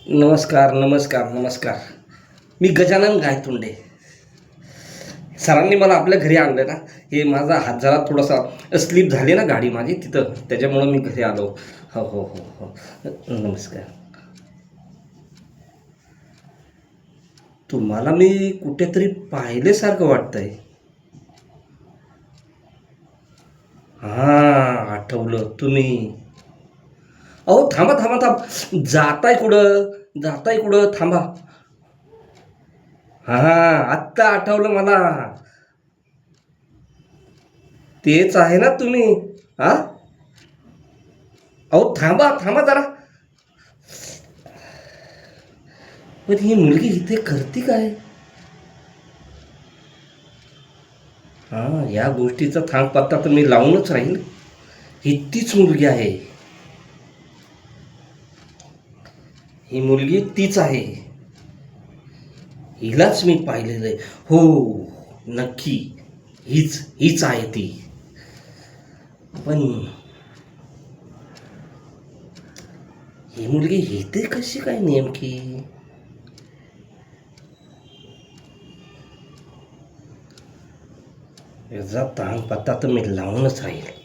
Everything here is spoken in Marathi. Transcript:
नमस्कार नमस्कार नमस्कार. मी गजानन गायतोंडे. सरांनी मला आपल्या घरी आणलं ना. हे माझा हात जरा थोडासा स्लिप झाली ना गाडी माझी तिथं, त्याच्यामुळं मी घरी आलो. हो हो हो हो. नमस्कार. तुम्हाला मी कुठेतरी पाहिल्यासारखं वाटतंय. हां, आठवलं तुम्ही. अहो थांबा थांबा थांब, जाताय कुठं थांबा. हां, आत्ता आठवलं मला. तेच आहे ना तुम्ही. हा, अहो थांबा थांबा जरा. पण ही मुलगी इथे करते काय? हा, या गोष्टीचा थांग पत्ता तर मी लावूनच राहील. ही तीच मुलगी आहे. ही मुलगी तीच आहे. हिलाच मी पाहिलेलं आहे. हो, नक्की. हीच हीच आहे ती. पण ही मुलगी इथे कशी काय नेमकी? याचा थांग पत्ता तर मी लावूनच राहील.